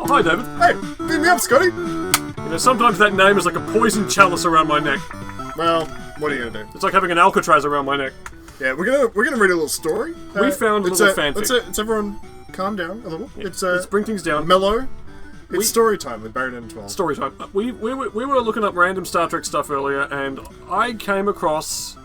Oh, hi, David. Hey, beat me up, Scotty. You know, sometimes that name is like a poison chalice around my neck. Well, what are you gonna do? It's like having an Alcatraz around my neck. Yeah, we're gonna read a little story. We found a little fanfic. Let's everyone calm down a little. Yeah, let's bring things down. Mellow. It's story time with Buried in 12. Story time. We were looking up random Star Trek stuff earlier, and I came across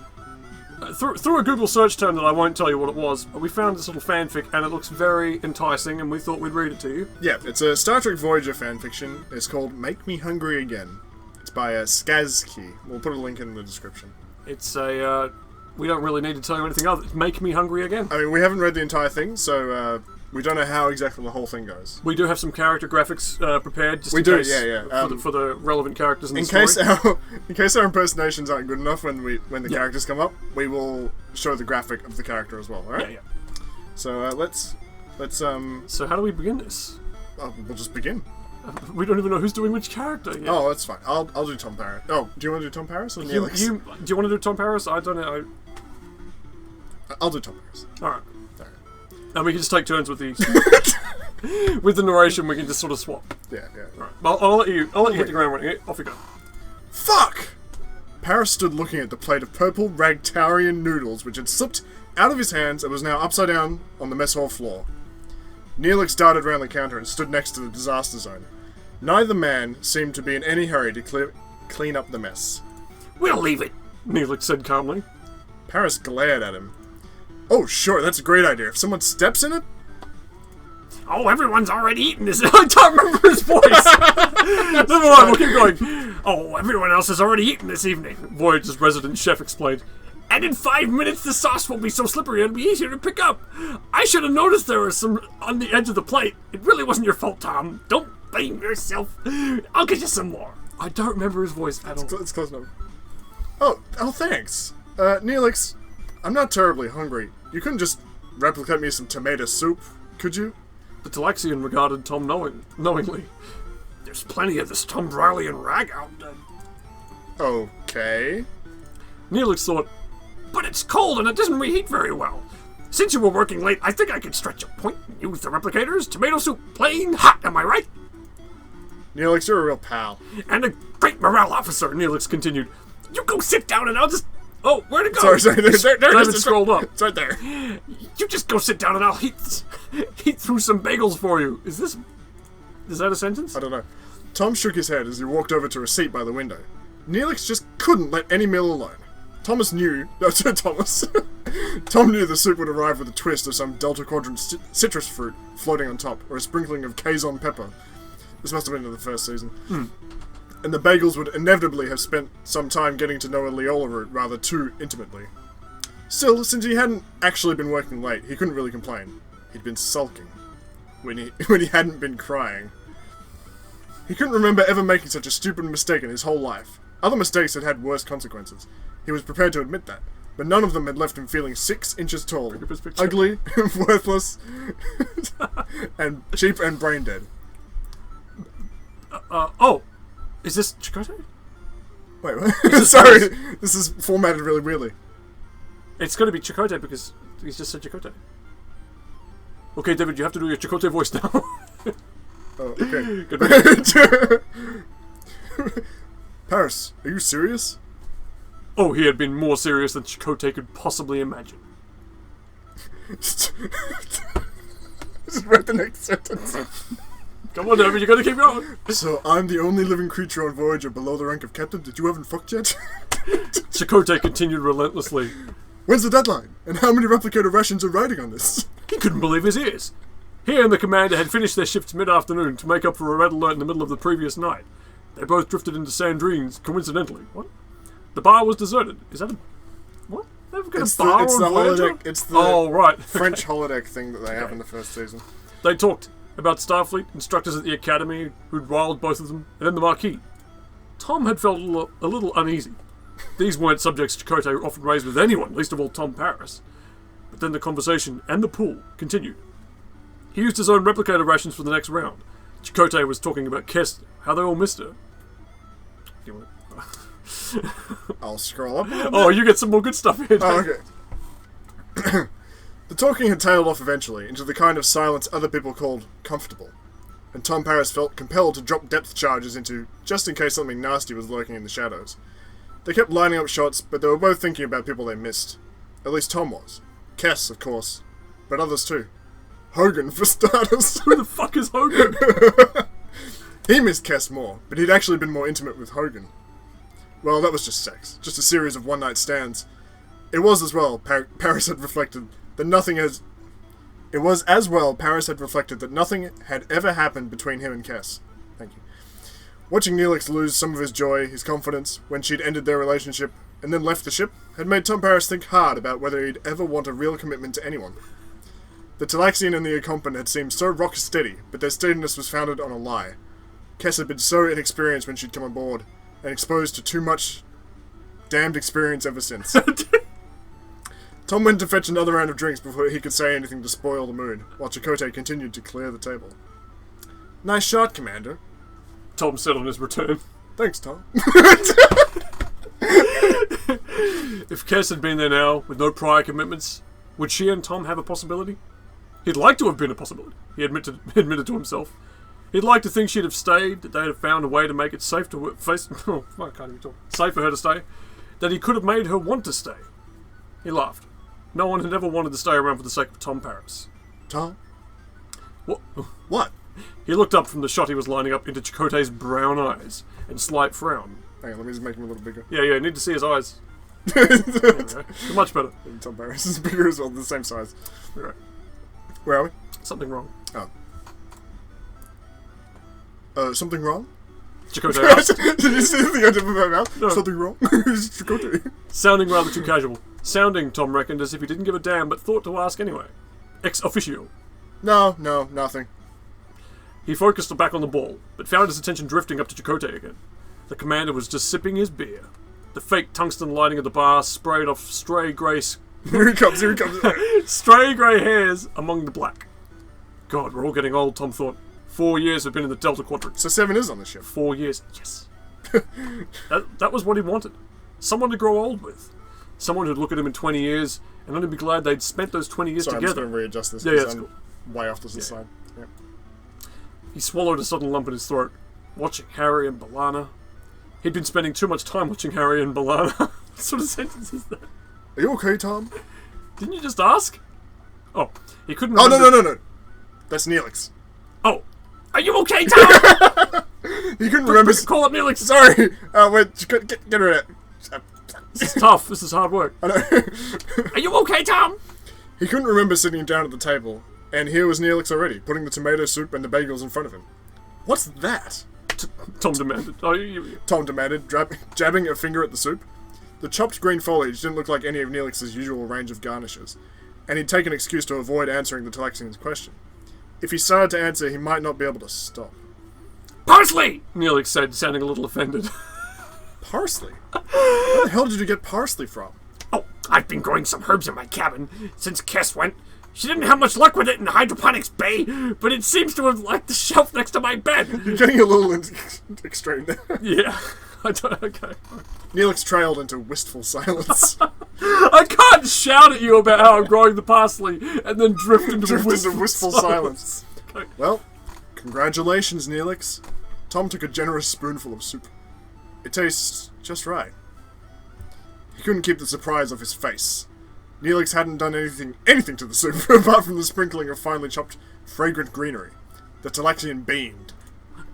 through a Google search term that I won't tell you what it was. But we found this little fanfic, and it looks very enticing, and we thought we'd read it to you. Yeah, it's a Star Trek Voyager fanfiction. It's called "Make Me Hungry Again." It's by Skazki. We'll put a link in the description. It's a we don't really need to tell you anything other. It's "Make Me Hungry Again." I mean, we haven't read the entire thing, so we don't know how exactly the whole thing goes. We do have some character graphics prepared. Just we in case, yeah. For the relevant characters in the story. In case our impersonations aren't good enough when the characters come up, we will show the graphic of the character as well. All right? Yeah. So let's. So how do we begin this? We'll just begin. We don't even know who's doing which character yet. Oh, that's fine. I'll do Tom Paris. Oh, do you want to do Tom Paris or Neelix? Do you want to do Tom Paris? I don't know. I'll do Tom Paris. All right. And we can just take turns with these. With the narration, we can just sort of swap. Yeah. All right. Well, I'll let you hit the ground running. Off you go. Fuck! Paris stood looking at the plate of purple Ragtarian noodles which had slipped out of his hands and was now upside down on the mess hall floor. Neelix darted round the counter and stood next to the disaster zone. Neither man seemed to be in any hurry to clean up the mess. We'll leave it, Neelix said calmly. Paris glared at him. Oh, sure, that's a great idea. If someone steps in it... Oh, everyone's already eaten this. I don't remember his voice. Never mind, we'll keep going. Oh, everyone else has already eaten this evening, Voyager's resident chef explained. And in 5 minutes the sauce will be so slippery it'll be easier to pick up. I should have noticed there was some on the edge of the plate. It really wasn't your fault, Tom. Don't blame yourself. I'll get you some more. I don't remember his voice at all. It's close enough. Oh, thanks. Neelix, I'm not terribly hungry. You couldn't just replicate me some tomato soup, could you? The Talaxian regarded Tom knowingly. There's plenty of this Tom Briley rag out there. Okay. Neelix thought, but it's cold and it doesn't reheat very well. Since you were working late, I think I could stretch a point and use the replicators. Tomato soup plain hot, am I right? Neelix, you're a real pal. And a great morale officer, Neelix continued. You go sit down and I'll just... Oh, where'd it go? Sorry, there David scrolled up. It's right there. You just go sit down and I'll heat through some bagels for you. Is that a sentence? I don't know. Tom shook his head as he walked over to a seat by the window. Neelix just couldn't let any meal alone. Tom knew the soup would arrive with a twist of some Delta Quadrant citrus fruit floating on top, or a sprinkling of Kazon pepper. This must have been in the first season. And the bagels would inevitably have spent some time getting to know a Leola root rather too intimately. Still, since he hadn't actually been working late, he couldn't really complain. He'd been sulking. When he hadn't been crying. He couldn't remember ever making such a stupid mistake in his whole life. Other mistakes had had worse consequences. He was prepared to admit that. But none of them had left him feeling 6 inches tall, ugly, worthless, and cheap and brain dead. Is this Chakotay? Wait, what? Sorry, this is formatted really weirdly. It's going to be Chakotay because he's just said Chakotay. Okay, David, you have to do your Chakotay voice now. Oh, okay. Good. Paris, are you serious? Oh, he had been more serious than Chakotay could possibly imagine. Just read the next sentence. Come on, David, you gotta keep going. So, I'm the only living creature on Voyager below the rank of captain that you haven't fucked yet? Chakotay continued relentlessly. When's the deadline? And how many replicator rations are riding on this? He couldn't believe his ears. He and the commander had finished their shifts mid-afternoon to make up for a red alert in the middle of the previous night. They both drifted into Sandrines, coincidentally. What? The bar was deserted. Is that a... What? They've got a bar on Voyager? It's the right. French holodeck thing that they have in the first season. They talked about Starfleet, instructors at the Academy who'd riled both of them, and then the Marquis. Tom had felt a little uneasy. These weren't subjects Chakotay often raised with anyone, least of all Tom Paris. But then the conversation and the pool continued. He used his own replicator rations for the next round. Chakotay was talking about Kester, how they all missed her. I'll scroll up a little bit. Oh, you get some more good stuff here. Oh, okay. The talking had tailed off eventually into the kind of silence other people called comfortable. and Tom Paris felt compelled to drop depth charges into just in case something nasty was lurking in the shadows. They kept lining up shots, but they were both thinking about people they missed. At least Tom was. Kess, of course. But others too. Hogan, for starters. Who the fuck is Hogan? He missed Kess more, but he'd actually been more intimate with Hogan. Well, that was just sex. Just a series of one-night stands. It was as well, Paris had reflected, that nothing has... It was as well, Paris had reflected that nothing had ever happened between him and Kess. Thank you. Watching Neelix lose some of his joy, his confidence, when she'd ended their relationship, and then left the ship, had made Tom Paris think hard about whether he'd ever want a real commitment to anyone. The Talaxian and the Accompant had seemed so rock-steady, but their steadiness was founded on a lie. Kess had been so inexperienced when she'd come aboard, and exposed to too much damned experience ever since. Tom went to fetch another round of drinks before he could say anything to spoil the mood, while Chakotay continued to clear the table. Nice shot, Commander. Tom said on his return. Thanks, Tom. If Kess had been there now, with no prior commitments, would she and Tom have a possibility? He'd like to have been a possibility, he admitted to himself. He'd like to think she'd have stayed, that they'd have found a way to make it safe to I can't even talk. Safe for her to stay. That he could have made her want to stay. He laughed. No one had ever wanted to stay around for the sake of Tom Paris. Tom? What? What? He looked up from the shot he was lining up into Chakotay's brown eyes and slight frown. Hang on, let me just make him a little bigger. Yeah, need to see his eyes. Anyway, much better. Tom Paris is bigger as well, the same size. Right. Where are we? Something wrong. Something wrong? Chakotay asked. Did you see the thing I did with my mouth? No. Something wrong? It's Chakotay. Sounding rather too casual. Sounding, Tom reckoned, as if he didn't give a damn but thought to ask anyway. Ex officio. No, nothing. He focused back on the ball, but found his attention drifting up to Chakotay again. The commander was just sipping his beer. The fake tungsten lighting of the bar sprayed off stray grey... Here he comes. stray grey hairs among the black. God, we're all getting old, Tom thought. 4 years have been in the Delta Quadrant. So 7 is on the ship. 4 years. Yes. that was what he wanted. Someone to grow old with. Someone who'd look at him in 20 years and only be glad they'd spent those 20 years Sorry, together. I'm just going to readjust this. Yeah, that's cool. Way off to the side. Yep. He swallowed a sudden lump in his throat, watching Harry and Balana. He'd been spending too much time watching Harry and Balana. What sort of sentence is that? Are you okay, Tom? Didn't you just ask? Oh, he couldn't Oh, remember... no. That's Neelix. Oh, are you okay, Tom? He couldn't remember... Call up Neelix. Sorry. Wait, get rid of it. This is tough. This is hard work. I know. Are you okay, Tom? He couldn't remember sitting down at the table, and here was Neelix already, putting the tomato soup and the bagels in front of him. What's that? Tom demanded. Tom demanded, jabbing a finger at the soup. The chopped green foliage didn't look like any of Neelix's usual range of garnishes, and he'd take an excuse to avoid answering the Talaxian's question. If he started to answer, he might not be able to stop. Parsley! Neelix said, sounding a little offended. Parsley? Where the hell did you get parsley from? Oh, I've been growing some herbs in my cabin since Kess went. She didn't have much luck with it in the hydroponics bay, but it seems to have liked the shelf next to my bed. You're getting a little extreme there. Yeah. Okay. Neelix trailed into wistful silence. I can't shout at you about how I'm growing the parsley and then drift into wistful silence. Okay. Well, congratulations, Neelix. Tom took a generous spoonful of soup. It tastes just right. He couldn't keep the surprise off his face. Neelix hadn't done anything to the soup apart from the sprinkling of finely chopped, fragrant greenery. The Talaxian beamed.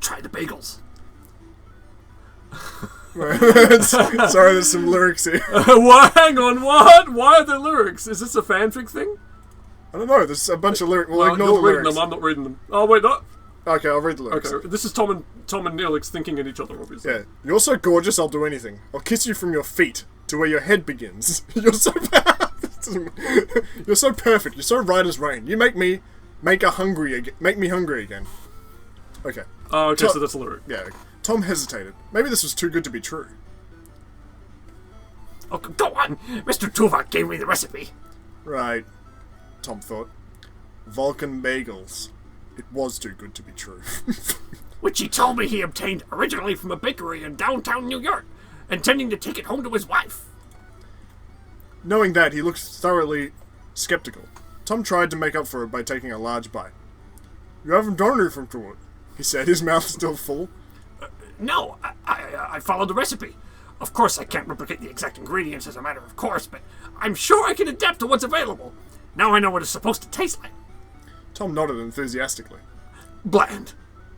Try the bagels. Sorry, there's some lyrics here. What? Hang on, what? Why are there lyrics? Is this a fanfic thing? I don't know, there's a bunch of lyrics. Well, ignore you're the reading lyrics. them, I'm not reading them. Oh, wait, no. Okay, I'll read the lyrics. Okay, this is Tom and Neelix thinking at each other, obviously. Yeah. You're so gorgeous, I'll do anything. I'll kiss you from your feet to where your head begins. You're so You're so perfect. You're so right as rain. You make me hungry again. Okay. Oh, okay, so that's a lyric. Yeah. Tom hesitated. Maybe this was too good to be true. Oh, go on. Mr. Tuvok gave me the recipe. Right. Tom thought. Vulcan bagels. It was too good to be true. Which he told me he obtained originally from a bakery in downtown New York, intending to take it home to his wife. Knowing that, he looked thoroughly skeptical. Tom tried to make up for it by taking a large bite. You haven't done anything to it. he said, his mouth still full. No, I followed the recipe. Of course, I can't replicate the exact ingredients as a matter of course, but I'm sure I can adapt to what's available. Now I know what it's supposed to taste like. Tom nodded enthusiastically. Bland,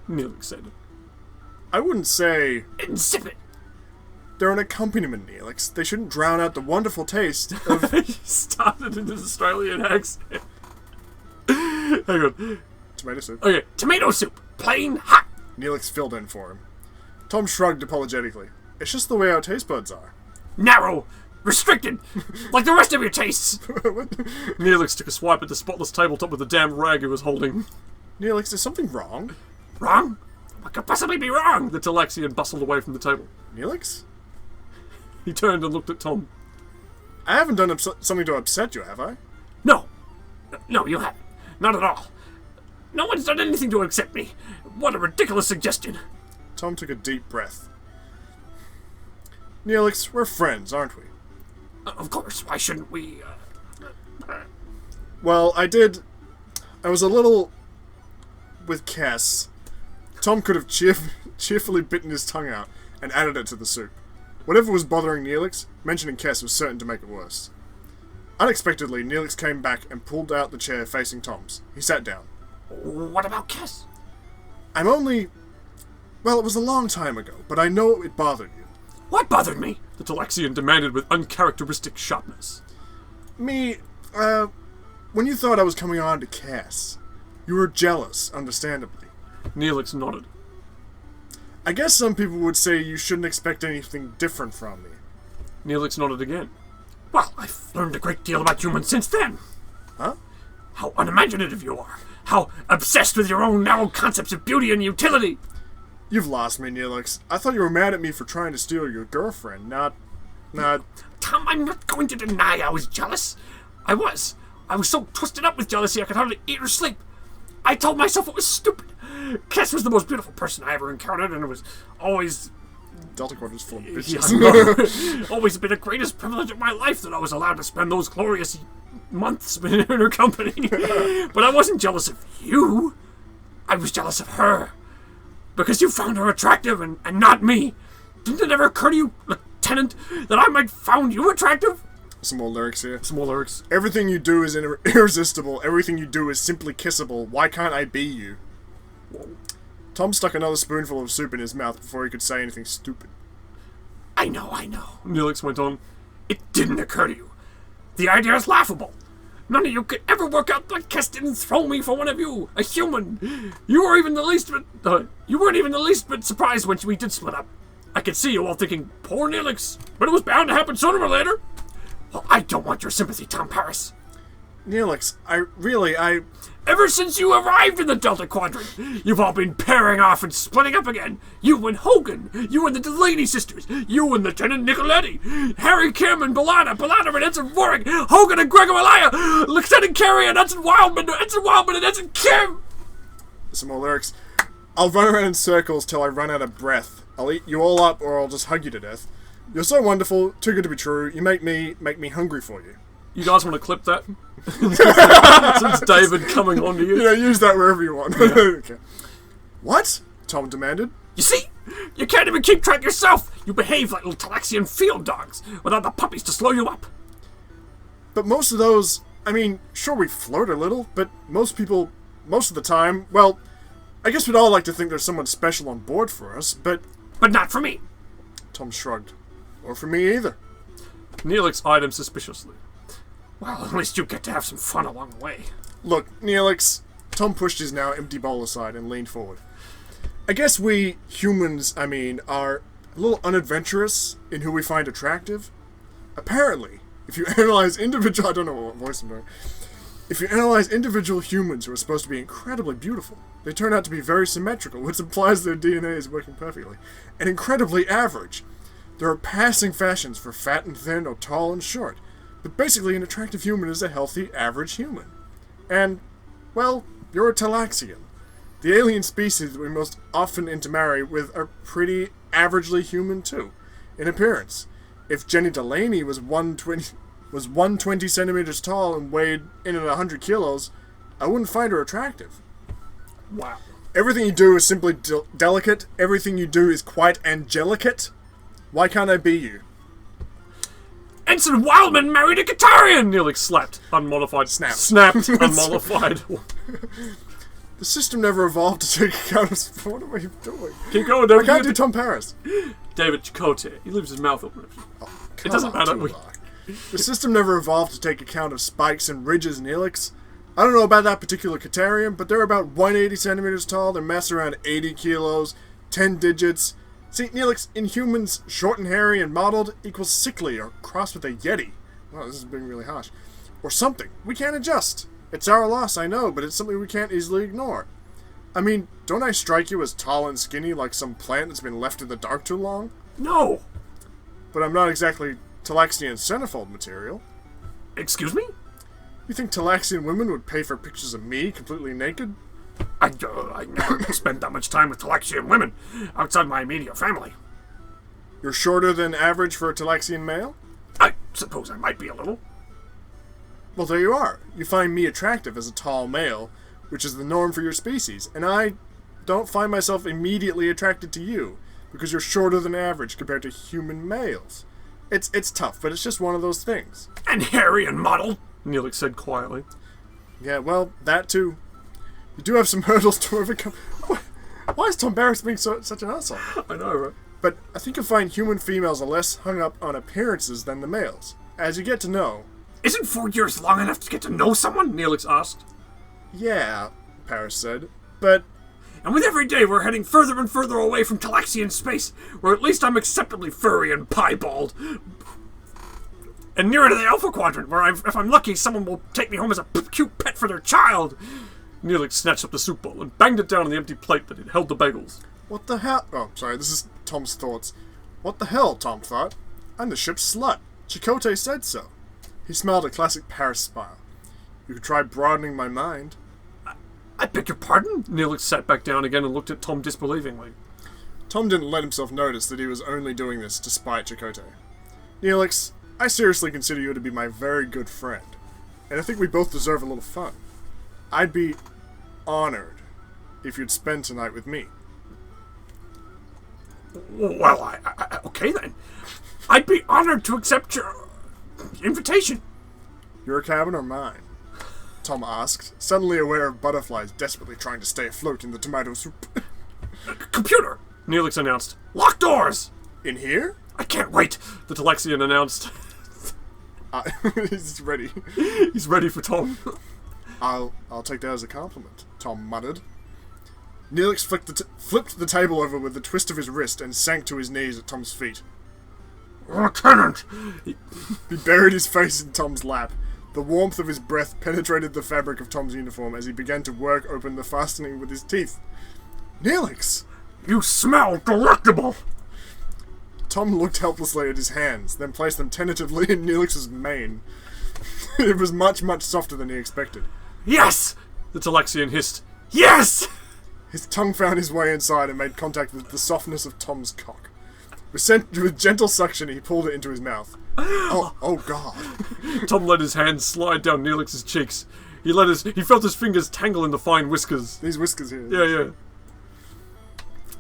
Neelix said. I wouldn't say... Insipid. They're an accompaniment, Neelix. They shouldn't drown out the wonderful taste of... He started in his Australian accent. Hang on. Tomato soup. Okay, tomato soup. Plain hot. Neelix filled in for him. Tom shrugged apologetically. It's just the way our taste buds are. Narrow. Restricted. Like the rest of your tastes. Neelix took a swipe at the spotless tabletop with the damn rag he was holding. Neelix, is something wrong? Wrong? What could possibly be wrong? The Talaxian bustled away from the table. Neelix? He turned and looked at Tom. I haven't done something to upset you, have I? No. No, you haven't. Not at all. No one's done anything to accept me. What a ridiculous suggestion. Tom took a deep breath. Neelix, we're friends, aren't we? Of course. Why shouldn't we, Well, I was a little... with Cass. Tom could have cheerfully bitten his tongue out and added it to the soup. Whatever was bothering Neelix, mentioning Cass was certain to make it worse. Unexpectedly, Neelix came back and pulled out the chair facing Tom's. He sat down. What about Cass? I'm only... Well, it was a long time ago, but I know it bothered you. What bothered me? The Talaxian demanded with uncharacteristic sharpness. Me, when you thought I was coming on to Cass, you were jealous, understandably. Neelix nodded. I guess some people would say you shouldn't expect anything different from me. Neelix nodded again. Well, I've learned a great deal about humans since then. Huh? How unimaginative you are. How obsessed with your own narrow concepts of beauty and utility. You've lost me, Neelix. I thought you were mad at me for trying to steal your girlfriend, not... Tom, I'm not going to deny I was jealous. I was so twisted up with jealousy I could hardly eat or sleep. I told myself it was stupid. Cass was the most beautiful person I ever encountered, and it was always... Delta Quadrant's full of bitches. Always been the greatest privilege of my life that I was allowed to spend those glorious months in her company. But I wasn't jealous of you. I was jealous of her. Because you found her attractive and not me. Didn't it ever occur to you, Lieutenant, that I might found you attractive? Some more lyrics here. Some more lyrics. Everything you do is irresistible. Everything you do is simply kissable. Why can't I be you? Tom stuck another spoonful of soup in his mouth before he could say anything stupid. I know. Neelix went on. It didn't occur to you. The idea is laughable. None of you could ever work out like Cass didn't throw me for one of you, a human. You weren't even the least bit surprised when we did split up. I could see you all thinking, poor Neelix, but it was bound to happen sooner or later. Well, I don't want your sympathy, Tom Paris. Neelix, Ever since you arrived in the Delta Quadrant, you've all been pairing off and splitting up again. You and Hogan, you and the Delaney sisters, you and Lieutenant Nicoletti, Harry Kim and Bellana and Ensign Warwick, Hogan and Gregor Elia, Lieutenant Carey and Ensign Wildman and Ensign Kim. Some more lyrics. I'll run around in circles till I run out of breath. I'll eat you all up or I'll just hug you to death. You're so wonderful, too good to be true. You make me hungry for you. You guys want to clip that? Since David coming on to you. You know, use that wherever you want. Yeah. Okay. What? Tom demanded. You see? You can't even keep track yourself. You behave like little Talaxian field dogs without the puppies to slow you up. But most of those, I mean, sure we flirt a little, but most people, most of the time, well, I guess we'd all like to think there's someone special on board for us, but... But not for me. Tom shrugged. Or for me either. Neelix eyed him suspiciously. Well, at least you get to have some fun along the way. Look, Neelix. Tom pushed his now empty bowl aside and leaned forward. I guess we humans, are a little unadventurous in who we find attractive. Apparently, if you analyze individual... I don't know what voice I'm doing. If you analyze individual humans who are supposed to be incredibly beautiful, they turn out to be very symmetrical, which implies their DNA is working perfectly, and incredibly average. There are passing fashions for fat and thin or tall and short. But basically, an attractive human is a healthy, average human. And, well, you're a Talaxian. The alien species that we most often intermarry with are pretty averagely human, too, in appearance. If Jenny Delaney was 120 centimeters tall and weighed in at 100 kilos, I wouldn't find her attractive. Wow. Everything you do is simply delicate. Everything you do is quite angelicate. Why can't I be you? Ensign Wildman married a Katarian! Neelix slapped. Unmodified. Snapped. Unmodified. The system never evolved to take account of... What am I doing? Keep going, David. I can't do Tom Paris. David Chakotay. He leaves his mouth open. It doesn't matter. The system never evolved to take account of spikes and ridges, Neelix. I don't know about that particular Katarian, but they're about 180 centimeters tall, their mass around 80 kilos, 10 digits. See, Neelix, in humans, short and hairy and mottled equals sickly or crossed with a yeti. Wow, this is being really harsh. Or something. We can't adjust. It's our loss, I know, but it's something we can't easily ignore. I mean, don't I strike you as tall and skinny like some plant that's been left in the dark too long? No! But I'm not exactly Talaxian centerfold material. Excuse me? You think Talaxian women would pay for pictures of me completely naked? I never spent that much time with Talaxian women outside my immediate family. You're shorter than average for a Talaxian male? I suppose I might be a little. Well, there you are. You find me attractive as a tall male, which is the norm for your species, and I don't find myself immediately attracted to you, because you're shorter than average compared to human males. It's tough, but it's just one of those things. And hairy and mottled, Neelix said quietly. Yeah, well, that too. You do have some hurdles to overcome. Why is Tom Barracks being such an asshole? I know, right? But I think you'll find human females are less hung up on appearances than the males. As you get to know... Isn't 4 years long enough to get to know someone? Neelix asked. Yeah, Paris said, but... And with every day we're heading further and further away from Talaxian space, where at least I'm acceptably furry and piebald. And nearer to the Alpha Quadrant, where if I'm lucky, someone will take me home as a cute pet for their child. Neelix snatched up the soup bowl and banged it down on the empty plate that had held the bagels. What the hell? Oh, sorry, this is Tom's thoughts. What the hell, Tom thought. I'm the ship's slut. Chakotay said so. He smiled a classic Paris smile. You could try broadening my mind. I beg your pardon? Neelix sat back down again and looked at Tom disbelievingly. Tom didn't let himself notice that he was only doing this to spite Chakotay. Neelix, I seriously consider you to be my very good friend, and I think we both deserve a little fun. I'd be honored if you'd spend tonight with me. Well, okay then. I'd be honored to accept your invitation. Your cabin or mine? Tom asked, suddenly aware of butterflies desperately trying to stay afloat in the tomato soup. Computer, Neelix announced. Lock doors! In here? I can't wait, the Talaxian announced. He's ready. He's ready for Tom. I'll take that as a compliment, Tom muttered. Neelix flipped the table over with a twist of his wrist and sank to his knees at Tom's feet. Lieutenant! He buried his face in Tom's lap. The warmth of his breath penetrated the fabric of Tom's uniform as he began to work open the fastening with his teeth. Neelix! You smell delectable! Tom looked helplessly at his hands, then placed them tentatively in Neelix's mane. It was much, much softer than he expected. Yes! The Talaxian hissed. Yes! His tongue found his way inside and made contact with the softness of Tom's cock. With gentle suction, he pulled it into his mouth. Oh God. Tom let his hand slide down Neelix's cheeks. He felt his fingers tangle in the fine whiskers. These whiskers here. Yeah.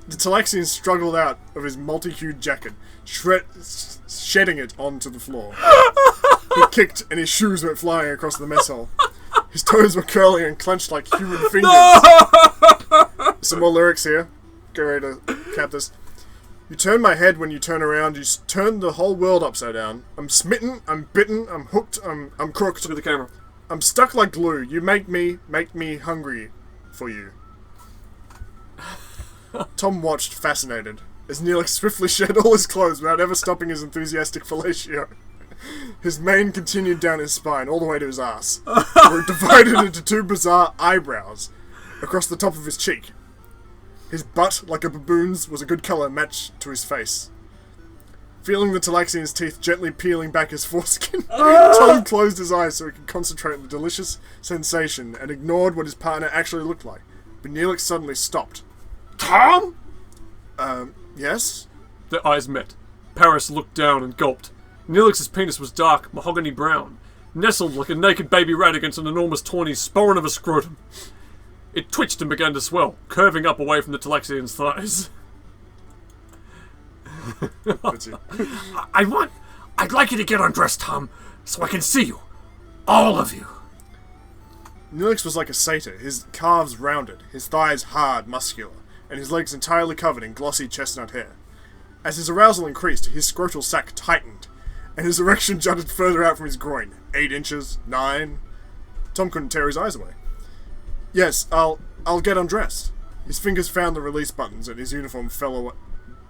The Talaxian struggled out of his multi-hued jacket, shedding it onto the floor. He kicked and his shoes went flying across the mess hall. His toes were curling and clenched like human fingers. No! Some more lyrics here. Get ready to cap this. You turn my head when you turn around. You turn the whole world upside down. I'm smitten. I'm bitten. I'm hooked. I'm crooked. Look at the camera. I'm stuck like glue. You make me hungry for you. Tom watched, fascinated, as Neelix swiftly shed all his clothes without ever stopping his enthusiastic fellatio. His mane continued down his spine, all the way to his ass, where it divided into two bizarre eyebrows across the top of his cheek. His butt, like a baboon's, was a good colour matched to his face. Feeling the Talaxian's teeth gently peeling back his foreskin, Tom closed his eyes so he could concentrate on the delicious sensation and ignored what his partner actually looked like. But Neelix suddenly stopped. Tom? Yes? Their eyes met. Paris looked down and gulped. Neelix's penis was dark, mahogany brown, nestled like a naked baby rat against an enormous tawny sporran of a scrotum. It twitched and began to swell, curving up away from the Talaxian's thighs. That's it. I'd like you to get undressed, Tom, so I can see you. All of you. Neelix was like a satyr, his calves rounded, his thighs hard, muscular, and his legs entirely covered in glossy chestnut hair. As his arousal increased, his scrotal sac tightened, and his erection jutted further out from his groin. 8 inches, 9. Tom couldn't tear his eyes away. Yes, I'll get undressed. His fingers found the release buttons, and his uniform fell away.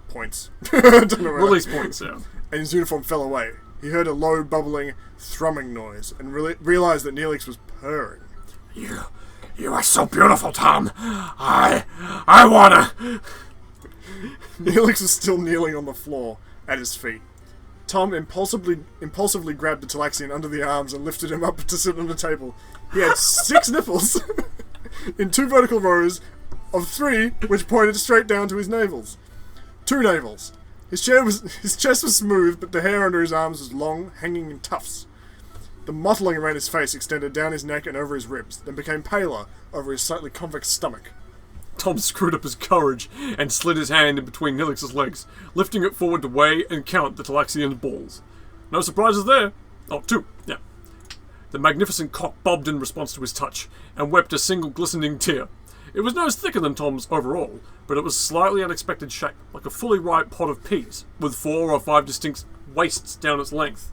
Points. Don't know where Release points, yeah. And his uniform fell away. He heard a low, bubbling, thrumming noise, and realized that Neelix was purring. You are so beautiful, Tom. I wanna... Neelix was still kneeling on the floor at his feet. Tom impulsively grabbed the Talaxian under the arms and lifted him up to sit on the table. He had 6 nipples in 2 vertical rows of 3, which pointed straight down to his navels. 2 navels. His chest was smooth, but the hair under his arms was long, hanging in tufts. The mottling around his face extended down his neck and over his ribs, then became paler over his slightly convex stomach. Tom screwed up his courage and slid his hand in between Neelix's legs, lifting it forward to weigh and count the Talaxian's balls. No surprises there. Oh, 2, yeah. The magnificent cock bobbed in response to his touch, and wept a single glistening tear. It was no thicker than Tom's overall, but it was slightly unexpected shape, like a fully ripe pod of peas, with 4 or 5 distinct wastes down its length.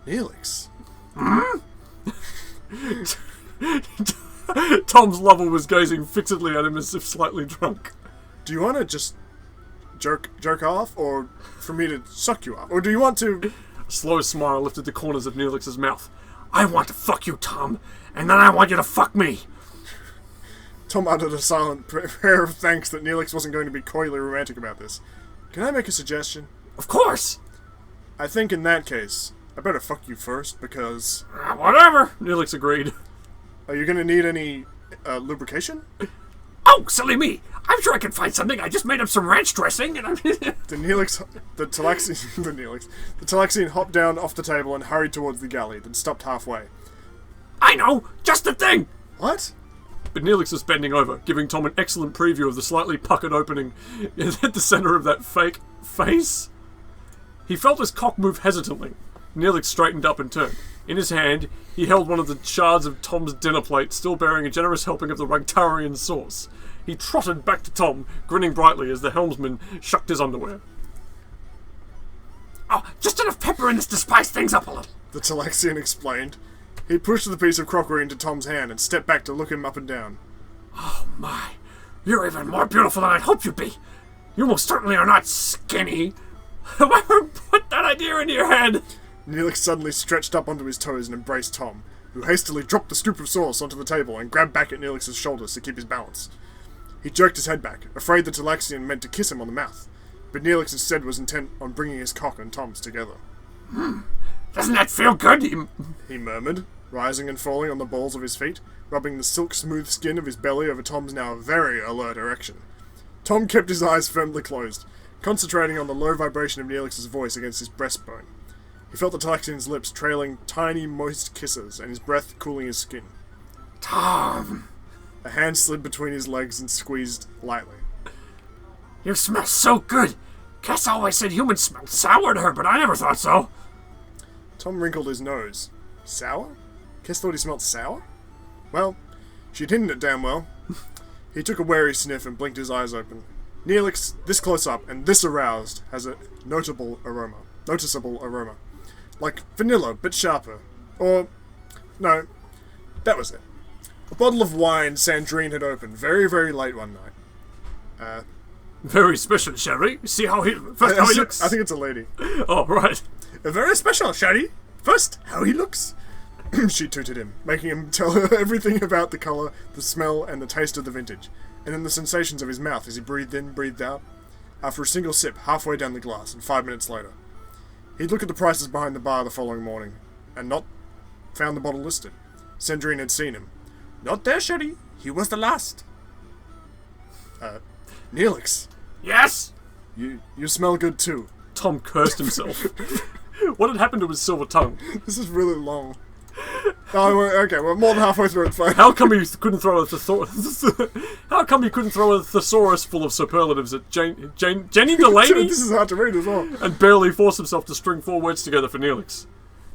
Neelix? Tom's lover was gazing fixedly at him as if slightly drunk. Do you want to just jerk off, or for me to suck you off? Or do you want to... A slow smile lifted the corners of Neelix's mouth. I want to fuck you, Tom, and then I want you to fuck me. Tom uttered a silent prayer of thanks that Neelix wasn't going to be coyly romantic about this. Can I make a suggestion? Of course! I think in that case, I better fuck you first, because... Whatever, Neelix agreed. Are you going to need any lubrication? Oh, silly me! I'm sure I can find something. I just made up some ranch dressing, and The Talaxian hopped down off the table and hurried towards the galley, then stopped halfway. I know! Just the thing! What? But Neelix was bending over, giving Tom an excellent preview of the slightly puckered opening at the center of that fake face. He felt his cock move hesitantly. Neelix straightened up and turned. In his hand, he held one of the shards of Tom's dinner plate, still bearing a generous helping of the Ragtarian sauce. He trotted back to Tom, grinning brightly as the helmsman shucked his underwear. Oh, just enough pepper in this to spice things up a little, The Talaxian explained. He pushed the piece of crockery into Tom's hand and stepped back to look him up and down. Oh my, you're even more beautiful than I'd hoped you'd be. You most certainly are not skinny. Whoever put that idea into your head? Neelix suddenly stretched up onto his toes and embraced Tom, who hastily dropped the scoop of sauce onto the table and grabbed back at Neelix's shoulders to keep his balance. He jerked his head back, afraid the Talaxian meant to kiss him on the mouth, but Neelix instead was intent on bringing his cock and Tom's together. Doesn't that feel good? He murmured, rising and falling on the balls of his feet, rubbing the silk-smooth skin of his belly over Tom's now very alert erection. Tom kept his eyes firmly closed, concentrating on the low vibration of Neelix's voice against his breastbone. He felt the Talaxian's lips trailing tiny, moist kisses, and his breath cooling his skin. Tom! A hand slid between his legs and squeezed lightly. You smell so good! Cass always said humans smelled sour to her, but I never thought so. Tom wrinkled his nose. Sour? Cass thought he smelled sour? Well, she'd hidden it damn well. He took a wary sniff and blinked his eyes open. Neelix, this close up and this aroused, has a noticeable aroma. Like vanilla, but sharper. Or, no, that was it. A bottle of wine Sandrine had opened very, very late one night. Very special, Sherry. See how he looks. I think it's a lady. Oh, right. A very special, Sherry. First, how he looks. She tooted him, making him tell her everything about the colour, the smell, and the taste of the vintage, and then the sensations of his mouth as he breathed in, breathed out. After a single sip, halfway down the glass, and 5 minutes later, he'd look at the prices behind the bar the following morning, and not found the bottle listed. Sandrine had seen him. Not there, Sherry. He was the last. Neelix. Yes? You smell good too. Tom cursed himself. What had happened to his silver tongue? This is really long. Oh, okay, we're more than halfway through it, fine. How come you couldn't throw a thesaurus? How come you couldn't throw a thesaurus full of superlatives at Jenny Delaney? This is hard to read as well. And barely forced himself to string 4 words together for Neelix.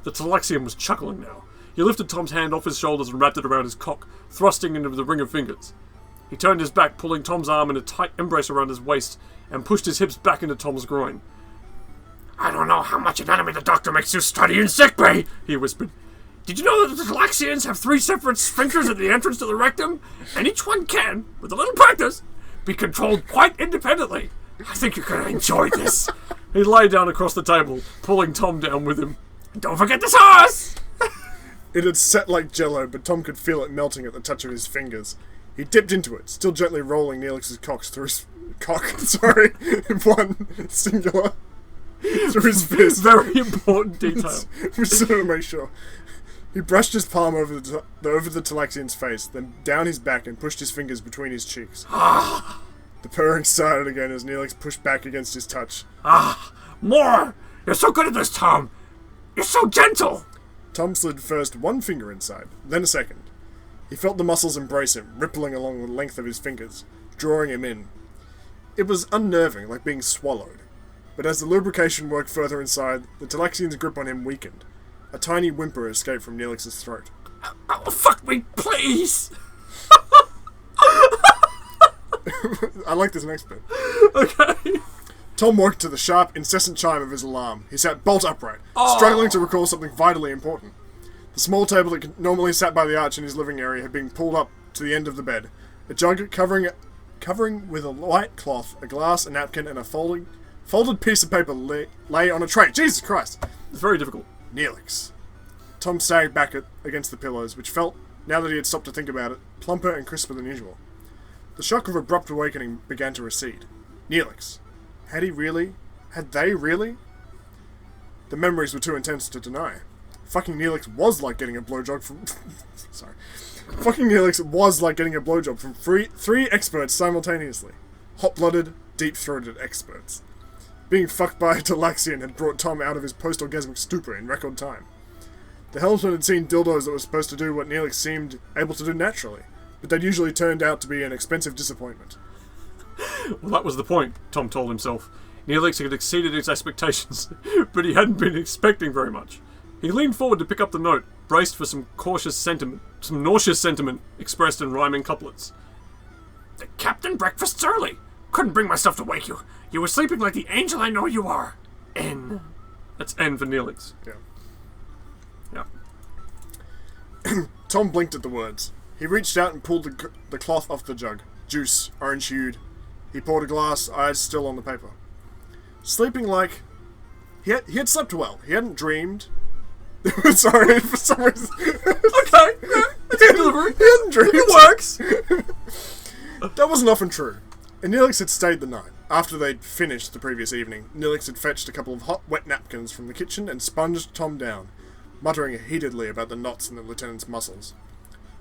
The Talaxian was chuckling now. He lifted Tom's hand off his shoulders and wrapped it around his cock, thrusting into the ring of fingers. He turned his back, pulling Tom's arm in a tight embrace around his waist, and pushed his hips back into Tom's groin. I don't know how much anatomy the doctor makes you study in sickbay, he whispered. Did you know that the Talaxians have 3 separate sphincters at the entrance to the rectum? And each one can, with a little practice, be controlled quite independently. I think you're going to enjoy this. He lay down across the table, pulling Tom down with him. Don't forget the sauce! It had set like jello, but Tom could feel it melting at the touch of his fingers. He dipped into it, still gently rolling Neelix's cocks through his... one singular... through his fist. Very important detail. We just want to make sure. He brushed his palm over the Talaxian's face, then down his back and pushed his fingers between his cheeks. The purring started again as Neelix pushed back against his touch. More! You're so good at this, Tom! You're so gentle! Tom slid first one finger inside, then a second. He felt the muscles embrace him, rippling along the length of his fingers, drawing him in. It was unnerving, like being swallowed. But as the lubrication worked further inside, the Talaxian's grip on him weakened. A tiny whimper escaped from Neelix's throat. Oh, fuck me, please! I like this next bit. Okay. Tom woke to the sharp, incessant chime of his alarm. He sat bolt upright, struggling to recall something vitally important. The small table that normally sat by the arch in his living area had been pulled up to the end of the bed. A jug covering with a light cloth, a glass, a napkin, and a folded piece of paper lay on a tray. Jesus Christ! It's very difficult. Neelix. Tom sagged back against the pillows, which felt, now that he had stopped to think about it, plumper and crisper than usual. The shock of abrupt awakening began to recede. Neelix. Had he really? Had they really? The memories were too intense to deny. Fucking Neelix was like getting a blowjob from... Sorry. Fucking Neelix was like getting a blowjob from three experts simultaneously. Hot-blooded, deep-throated experts. Being fucked by a Talaxian had brought Tom out of his post-orgasmic stupor in record time. The helmsman had seen dildos that were supposed to do what Neelix seemed able to do naturally, but they'd usually turned out to be an expensive disappointment. Well, that was the point, Tom told himself. Neelix had exceeded his expectations, but he hadn't been expecting very much. He leaned forward to pick up the note, braced for some nauseous sentiment expressed in rhyming couplets. The captain breakfasts early. Couldn't bring myself to wake you. You were sleeping like the angel I know you are. N. That's N for Neelix. Yeah. Tom blinked at the words. He reached out and pulled the cloth off the jug. Juice, orange-hued. He poured a glass, eyes still on the paper. Sleeping like... He had slept well. He hadn't dreamed. Sorry, for some reason. Okay, it's a delivery. He hadn't dreamed. It works. That wasn't often true. And Neelix had stayed the night. After they'd finished the previous evening, Neelix had fetched a couple of hot, wet napkins from the kitchen and sponged Tom down, muttering heatedly about the knots in the lieutenant's muscles.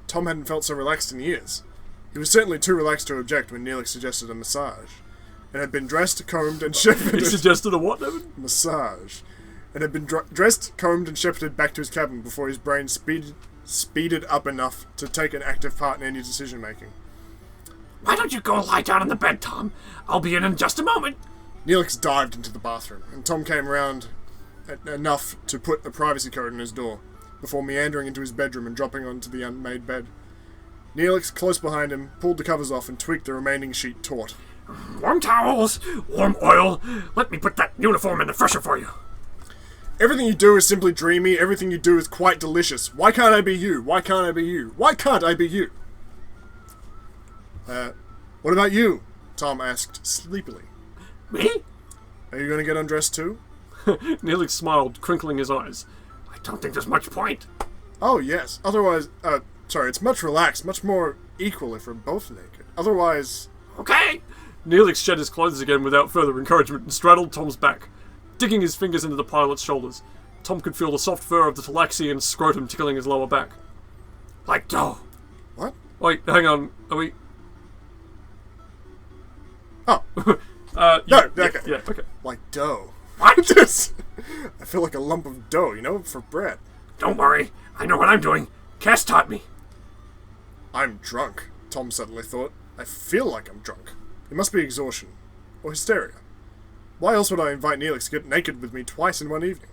Tom hadn't felt so relaxed in years. He was certainly too relaxed to object when Neelix suggested a massage, and had been dressed, combed, and shepherded... He suggested a what, Evan? Massage. And had been dressed, combed, and shepherded back to his cabin before his brain speeded up enough to take an active part in any decision-making. Why don't you go lie down on the bed, Tom? I'll be in just a moment. Neelix dived into the bathroom, and Tom came around enough to put a privacy code in his door, before meandering into his bedroom and dropping onto the unmade bed. Neelix, close behind him, pulled the covers off and tweaked the remaining sheet taut. Warm towels, warm oil. Let me put that uniform in the fresher for you. Everything you do is simply dreamy. Everything you do is quite delicious. Why can't I be you? Why can't I be you? Why can't I be you? What about you? Tom asked sleepily. Me? Are you going to get undressed too? Neelix smiled, crinkling his eyes. I don't think there's much point. Oh, yes. Otherwise, it's much relaxed, much more equal if we're both naked. Otherwise... Okay. Neelix shed his clothes again without further encouragement and straddled Tom's back, digging his fingers into the pilot's shoulders. Tom could feel the soft fur of the Talaxian scrotum tickling his lower back. Like dough. What? Wait, hang on. Are we... Oh. Yeah, okay. Yeah, okay. Like dough. What? I feel like a lump of dough, for bread. Don't worry. I know what I'm doing. Cass taught me. I'm drunk, Tom suddenly thought. I feel like I'm drunk. It must be exhaustion. Or hysteria. Why else would I invite Neelix to get naked with me twice in one evening?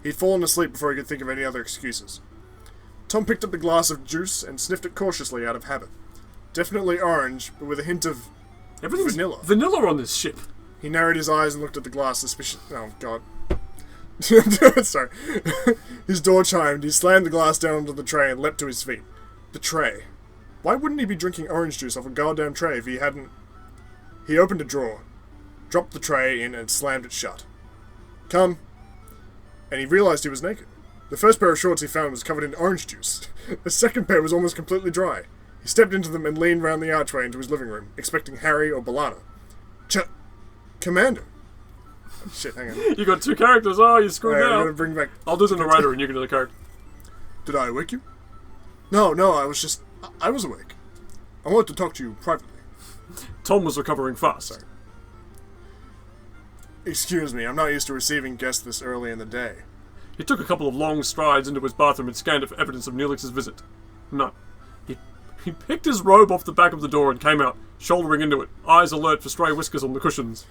He'd fallen asleep before he could think of any other excuses. Tom picked up the glass of juice and sniffed it cautiously out of habit. Definitely orange, but with a hint of vanilla. Vanilla on this ship. He narrowed his eyes and looked at the glass suspiciously. Oh, God. Sorry. His door chimed. He slammed the glass down onto the tray and leapt to his feet. The tray. Why wouldn't he be drinking orange juice off a goddamn tray if he hadn't... He opened a drawer, dropped the tray in and slammed it shut. Come. And he realized he was naked. The first pair of shorts he found was covered in orange juice. The second pair was almost completely dry. He stepped into them and leaned round the archway into his living room, expecting Harry or Balana. Commander. Oh, shit, hang on. You got two characters. Oh, you screwed I'm up. gonna bring back... I'll do the narrator and you can do the character. Did I wake you? No, I was just... I was awake. I wanted to talk to you privately. Tom was recovering fast. Sorry. Excuse me, I'm not used to receiving guests this early in the day. He took a couple of long strides into his bathroom and scanned it for evidence of Neelix's visit. No. He picked his robe off the back of the door and came out, shouldering into it, eyes alert for stray whiskers on the cushions.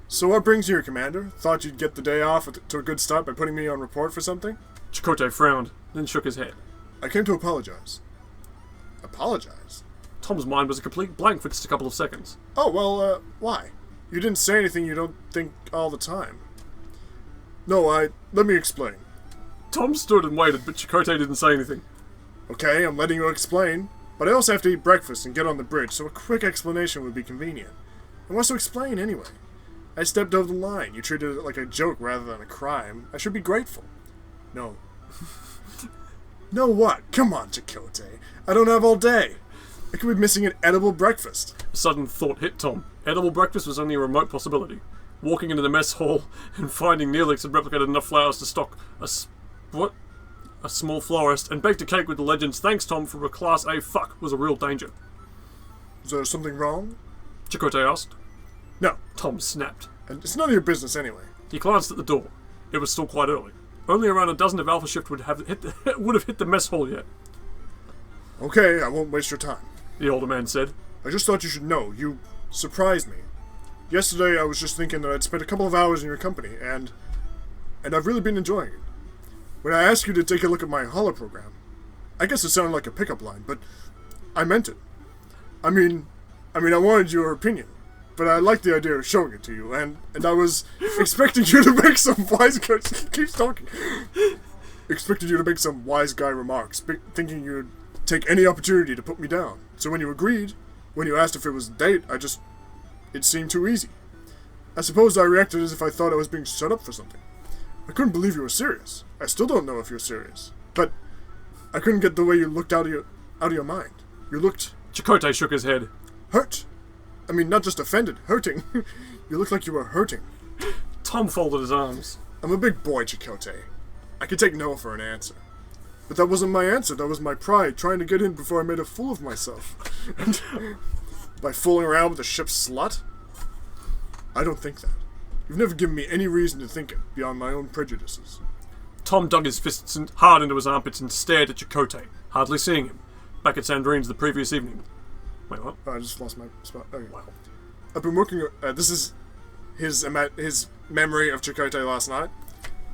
So what brings you here, Commander? Thought you'd get the day off to a good start by putting me on report for something? Chakotay frowned, then shook his head. I came to apologize. Apologize? Tom's mind was a complete blank for just a couple of seconds. Oh, well, why? You didn't say anything you don't think all the time. No, let me explain. Tom stood and waited, but Chakotay didn't say anything. Okay, I'm letting you explain. But I also have to eat breakfast and get on the bridge, so a quick explanation would be convenient. And what's to explain, anyway? I stepped over the line. You treated it like a joke rather than a crime. I should be grateful. No. No what? Come on, Chakotay. I don't have all day. I could be missing an edible breakfast. A sudden thought hit Tom. Edible breakfast was only a remote possibility. Walking into the mess hall and finding Neelix had replicated enough flowers to stock a small florist and baked a cake with the legends "Thanks Tom for a Class A fuck" was a real danger. Is there something wrong? Chakotay asked. No. Tom snapped. And it's none of your business anyway. He glanced at the door. It was still quite early. Only around a dozen of Alpha Shift would have hit the mess hall yet. Okay, I won't waste your time. The older man said. I just thought you should know. You surprised me. Yesterday I was just thinking that I'd spent a couple of hours in your company, and I've really been enjoying it. When I asked you to take a look at my holo program, I guess it sounded like a pickup line, but I meant it. I mean, I wanted your opinion, but I liked the idea of showing it to you, and I was expecting you to make some wise guy... keeps talking. Expected you to make some wise guy remarks, thinking you'd take any opportunity to put me down. So when you agreed, when you asked if it was a date, it seemed too easy. I suppose I reacted as if I thought I was being set up for something. I couldn't believe you were serious. I still don't know if you're serious. But I couldn't get the way you looked out of your mind. You looked... Chakotay shook his head. Hurt. I mean, not just offended, hurting. You looked like you were hurting. Tom folded his arms. I'm a big boy, Chakotay. I could take no for an answer. But that wasn't my answer. That was my pride, trying to get in before I made a fool of myself. By fooling around with a ship's slut? I don't think that. You've never given me any reason to think it, beyond my own prejudices. Tom dug his fists hard into his armpits and stared at Chakotay, hardly seeing him, back at Sandrine's the previous evening. Wait, what? I just lost my spot. Okay. Wow. I've been working... this is his memory of Chakotay last night.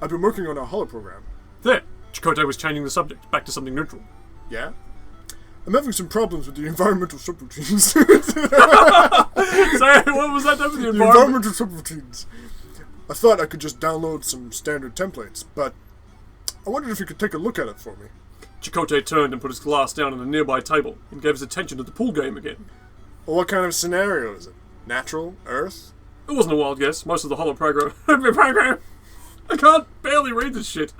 I've been working on a holo program. There! Chakotay was changing the subject, back to something neutral. Yeah? I'm having some problems with the environmental subroutines. Sorry, what was that with the environment? The environmental subroutines. I thought I could just download some standard templates, but I wondered if you could take a look at it for me. Chakotay turned and put his glass down on a nearby table and gave his attention to the pool game again. Well, what kind of scenario is it? Natural? Earth? It wasn't a wild guess. Most of the holo program... I can't barely read this shit.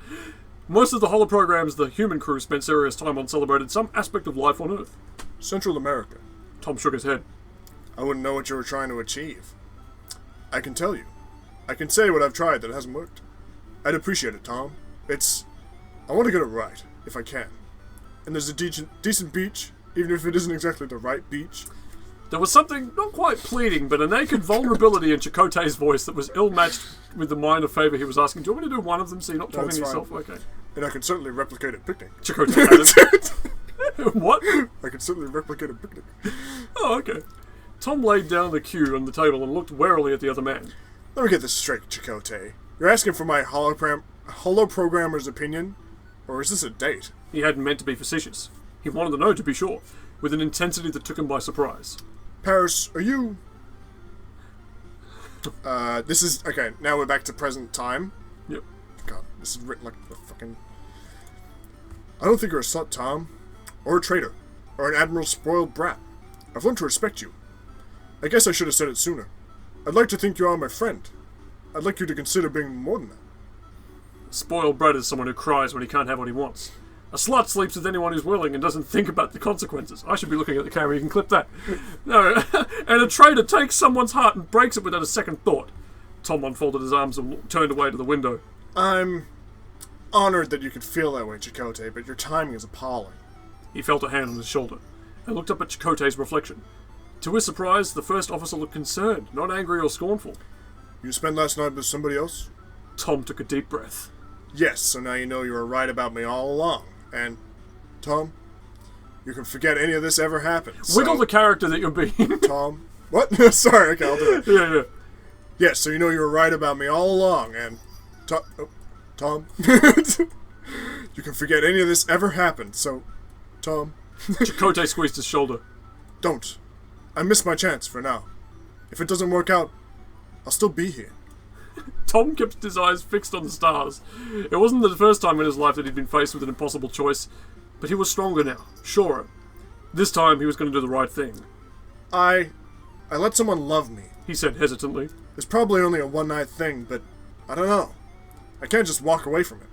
Most of the holo programs the human crew spent serious time on celebrated some aspect of life on Earth. Central America. Tom shook his head. I wouldn't know what you were trying to achieve. I can tell you. I can say what I've tried that hasn't worked. I'd appreciate it, Tom. I want to get it right, if I can. And there's a decent beach, even if it isn't exactly the right beach. There was something, not quite pleading, but a naked vulnerability in Chakotay's voice that was ill-matched with the minor favour he was asking. Do you want me to do one of them so you're not talking to yourself? Okay. And I can certainly replicate a picnic. Chakotay added. What? I can certainly replicate a picnic. Oh, okay. Tom laid down the cue on the table and looked warily at the other man. Let me get this straight, Chakotay. You're asking for my holoprogrammer's opinion? Or is this a date? He hadn't meant to be facetious. He wanted to know, to be sure, with an intensity that took him by surprise. Paris, are you... this is... Okay, now we're back to present time. Yep. God, this is written like a fucking... I don't think you're a slut, Tom. Or a traitor. Or an admiral spoiled brat. I've learned to respect you. I guess I should have said it sooner. I'd like to think you are my friend. I'd like you to consider being more than that. Spoiled brat is someone who cries when he can't have what he wants. A slut sleeps with anyone who's willing and doesn't think about the consequences. I should be looking at the camera, you can clip that. No, and a traitor takes someone's heart and breaks it without a second thought. Tom unfolded his arms and turned away to the window. I'm honored that you could feel that way, Chakotay, but your timing is appalling. He felt a hand on his shoulder and looked up at Chakotay's reflection. To his surprise, the first officer looked concerned, not angry or scornful. You spent last night with somebody else? Tom took a deep breath. Yes, so now you know you were right about me all along. And, Tom, you can forget any of this ever happened. So, Wiggle the character that you're being. Tom, what? Sorry, okay, I'll do it. Yeah. Yes, so you know you were right about me all along, and... Tom? You can forget any of this ever happened, so... Tom? Chakotay squeezed his shoulder. Don't. I missed my chance for now. If it doesn't work out, I'll still be here. Tom kept his eyes fixed on the stars. It wasn't the first time in his life that he'd been faced with an impossible choice, but he was stronger now, surer. This time he was going to do the right thing. I let someone love me. He said hesitantly. It's probably only a one-night thing, but I don't know. I can't just walk away from it.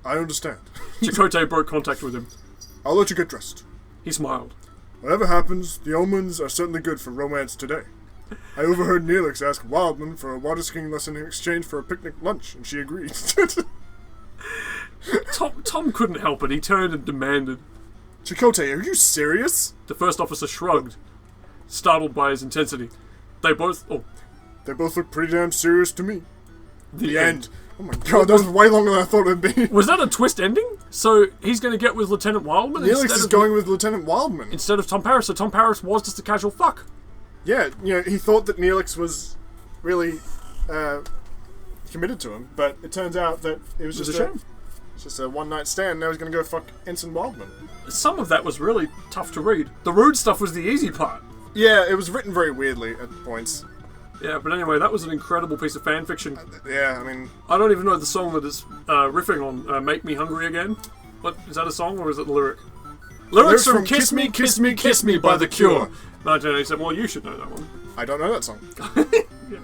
I understand. Chakotay broke contact with him. I'll let you get dressed. He smiled. Whatever happens, the omens are certainly good for romance today. I overheard Neelix ask Wildman for a water skiing lesson in exchange for a picnic lunch, and she agreed. Tom couldn't help it. He turned and demanded. Chakotay, are you serious? The first officer shrugged, startled by his intensity. They both look pretty damn serious to me. The end. Oh my god, that was way longer than I thought it would be. Was that a twist ending? So he's going to get with Lieutenant Wildman? Neelix is going with Lieutenant Wildman. Instead of Tom Paris, so Tom Paris was just a casual fuck. Yeah, you know, he thought that Neelix was really committed to him, but it turns out that it was just a one-night stand. Now he's going to go fuck Ensign Wildman. Some of that was really tough to read. The rude stuff was the easy part. Yeah, it was written very weirdly at points. Yeah, but anyway, that was an incredible piece of fan fiction. Yeah, I mean... I don't even know the song that is riffing on Make Me Hungry Again. What, is that a song or is it the lyric? Lyrics from Kiss Me, Kiss Me, Kiss Me by The Cure. 1987. Well, you should know that one. I don't know that song. Yeah.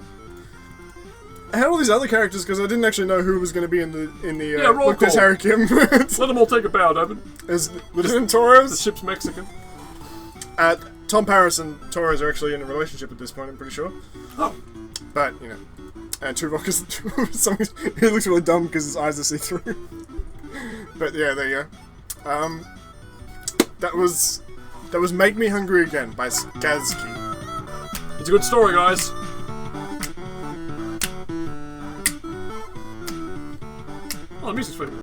I had all these other characters because I didn't actually know who was going to be in the roll look, there's call. Harry Kim. Let them all take a bow, David. There's Lieutenant Torres. The ship's Mexican. Tom Paris and Torres are actually in a relationship at this point, I'm pretty sure. Oh. But, you know. And Tuvok is... he looks really dumb because his eyes are see-through. But yeah, there you go. That was Make Me Hungry Again by Skazki. It's a good story, guys. Oh, the music's pretty good.